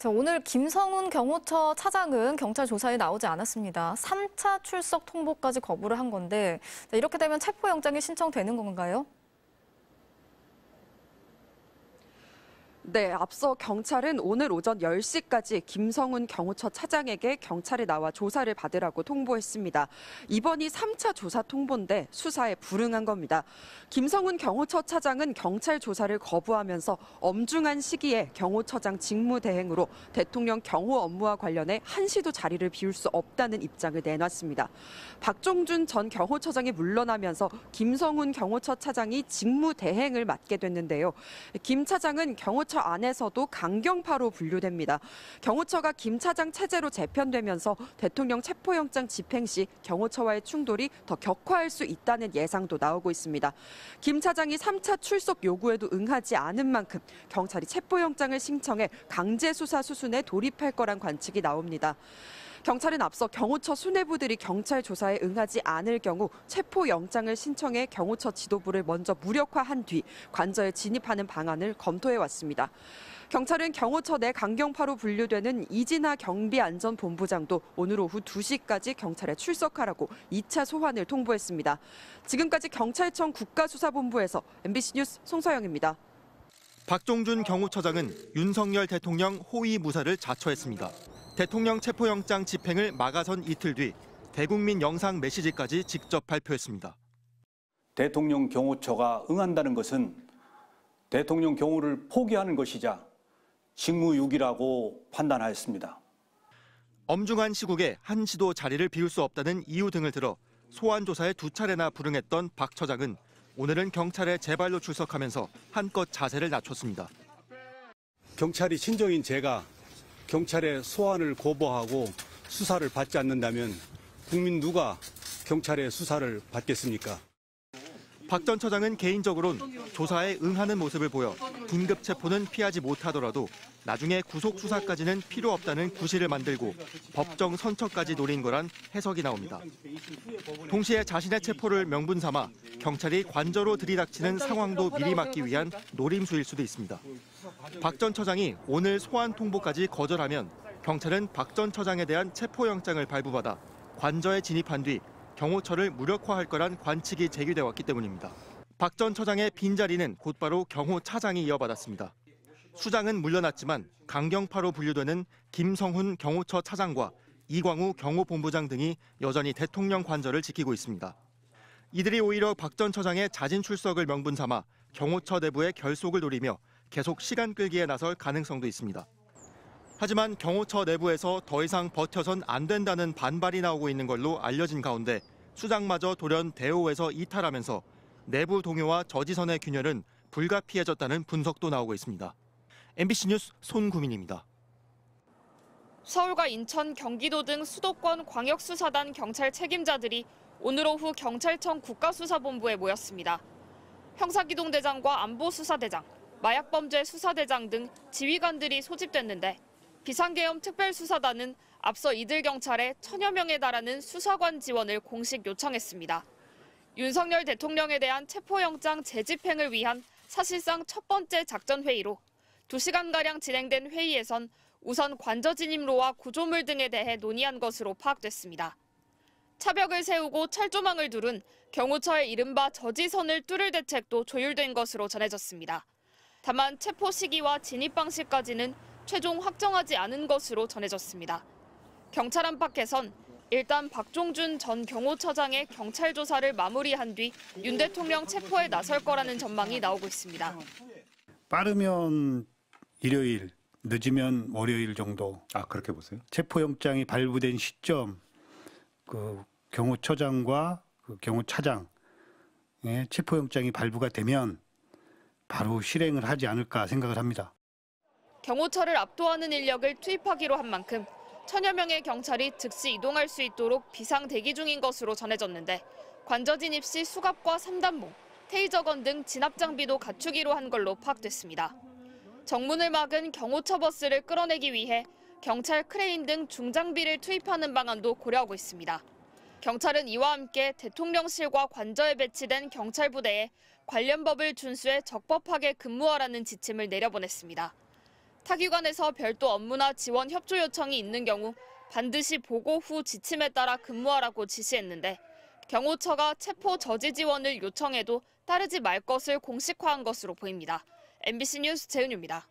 자, 오늘 김성훈 경호처 차장은 경찰 조사에 나오지 않았습니다. 3차 출석 통보까지 거부를 한 건데 자, 이렇게 되면 체포영장이 신청되는 건가요? 네, 앞서 경찰은 오늘 오전 10시까지 김성훈 경호처 차장에게 경찰에 나와 조사를 받으라고 통보했습니다. 이번이 3차 조사 통보인데 수사에 불응한 겁니다. 김성훈 경호처 차장은 경찰 조사를 거부하면서 엄중한 시기에 경호처장 직무대행으로 대통령 경호 업무와 관련해 한시도 자리를 비울 수 없다는 입장을 내놨습니다. 박종준 전 경호처장이 물러나면서 김성훈 경호처 차장이 직무대행을 맡게 됐는데요. 김 차장은 경호처 안에서도 강경파로 분류됩니다. 경호처가 김 차장 체제로 재편되면서 대통령 체포영장 집행 시 경호처와의 충돌이 더 격화할 수 있다는 예상도 나오고 있습니다. 김 차장이 3차 출석 요구에도 응하지 않은 만큼 경찰이 체포영장을 신청해 강제 수사 수순에 돌입할 거란 관측이 나옵니다. 경찰은 앞서 경호처 수뇌부들이 경찰 조사에 응하지 않을 경우 체포영장을 신청해 경호처 지도부를 먼저 무력화한 뒤 관저에 진입하는 방안을 검토해 왔습니다. 경찰은 경호처 내 강경파로 분류되는 이진하 경비안전본부장도 오늘 오후 2시까지 경찰에 출석하라고 2차 소환을 통보했습니다. 지금까지 경찰청 국가수사본부에서 MBC 뉴스 송서영입니다. 박종준 경호처장은 윤석열 대통령 호위 무사를 자처했습니다. 대통령 체포영장 집행을 막아선 이틀 뒤 대국민 영상 메시지까지 직접 발표했습니다. 대통령 경호처가 응한다는 것은 대통령 경호를 포기하는 것이자 직무유기라고 판단하였습니다. 엄중한 시국에 한시도 자리를 비울 수 없다는 이유 등을 들어 소환 조사에 2차례나 불응했던 박 처장은 오늘은 경찰에 재발로 출석하면서 한껏 자세를 낮췄습니다. 경찰이 신정인 제가 경찰의 소환을 거부하고 수사를 받지 않는다면 국민 누가 경찰의 수사를 받겠습니까? 박 전 처장은 개인적으론 조사에 응하는 모습을 보여 긴급 체포는 피하지 못하더라도 나중에 구속 수사까지는 필요 없다는 구실을 만들고 법정 선처까지 노린 거란 해석이 나옵니다. 동시에 자신의 체포를 명분 삼아 경찰이 관저로 들이닥치는 상황도 미리 막기 위한 노림수일 수도 있습니다. 박 전 처장이 오늘 소환 통보까지 거절하면 경찰은 박 전 처장에 대한 체포영장을 발부받아 관저에 진입한 뒤 경호처를 무력화할 거란 관측이 제기돼 왔기 때문입니다. 박 전 처장의 빈자리는 곧바로 경호차장이 이어받았습니다. 수장은 물러났지만 강경파로 분류되는 김성훈 경호처 차장과 이광우 경호본부장 등이 여전히 대통령 관저를 지키고 있습니다. 이들이 오히려 박 전 처장의 자진 출석을 명분 삼아 경호처 내부의 결속을 노리며 계속 시간 끌기에 나설 가능성도 있습니다. 하지만 경호처 내부에서 더 이상 버텨선 안 된다는 반발이 나오고 있는 걸로 알려진 가운데 수장마저 돌연 대오에서 이탈하면서 내부 동요와 저지선의 균열은 불가피해졌다는 분석도 나오고 있습니다. MBC 뉴스 손구민입니다. 서울과 인천, 경기도 등 수도권 광역수사단 경찰 책임자들이 오늘 오후 경찰청 국가수사본부에 모였습니다. 형사기동대장과 안보수사대장, 마약범죄 수사대장 등 지휘관들이 소집됐는데 비상계엄 특별수사단은 앞서 이들 경찰에 1000여 명에 달하는 수사관 지원을 공식 요청했습니다. 윤석열 대통령에 대한 체포영장 재집행을 위한 사실상 첫 번째 작전회의로 2시간가량 진행된 회의에선 우선 관저 진입로와 구조물 등에 대해 논의한 것으로 파악됐습니다. 차벽을 세우고 철조망을 두른 경호처의 이른바 저지선을 뚫을 대책도 조율된 것으로 전해졌습니다. 다만 체포 시기와 진입 방식까지는 최종 확정하지 않은 것으로 전해졌습니다. 경찰 안팎에선 일단 박종준 전 경호처장의 경찰 조사를 마무리한 뒤 윤 대통령 체포에 나설 거라는 전망이 나오고 있습니다. 빠르면 일요일, 늦으면 월요일 정도. 그렇게 보세요? 체포영장이 발부된 시점, 그 경호처장과 그 경호차장의 체포영장이 발부가 되면 바로 실행을 하지 않을까 생각을 합니다. 경호처를 압도하는 인력을 투입하기로 한 만큼 1000여 명의 경찰이 즉시 이동할 수 있도록 비상 대기 중인 것으로 전해졌는데 관저 진입 시 수갑과 3단봉, 테이저건 등 진압 장비도 갖추기로 한 걸로 파악됐습니다. 정문을 막은 경호처 버스를 끌어내기 위해 경찰 크레인 등 중장비를 투입하는 방안도 고려하고 있습니다. 경찰은 이와 함께 대통령실과 관저에 배치된 경찰 부대에 관련 법을 준수해 적법하게 근무하라는 지침을 내려보냈습니다. 타기관에서 별도 업무나 지원 협조 요청이 있는 경우 반드시 보고 후 지침에 따라 근무하라고 지시했는데 경호처가 체포 저지 지원을 요청해도 따르지 말 것을 공식화한 것으로 보입니다. MBC 뉴스 재은유입니다.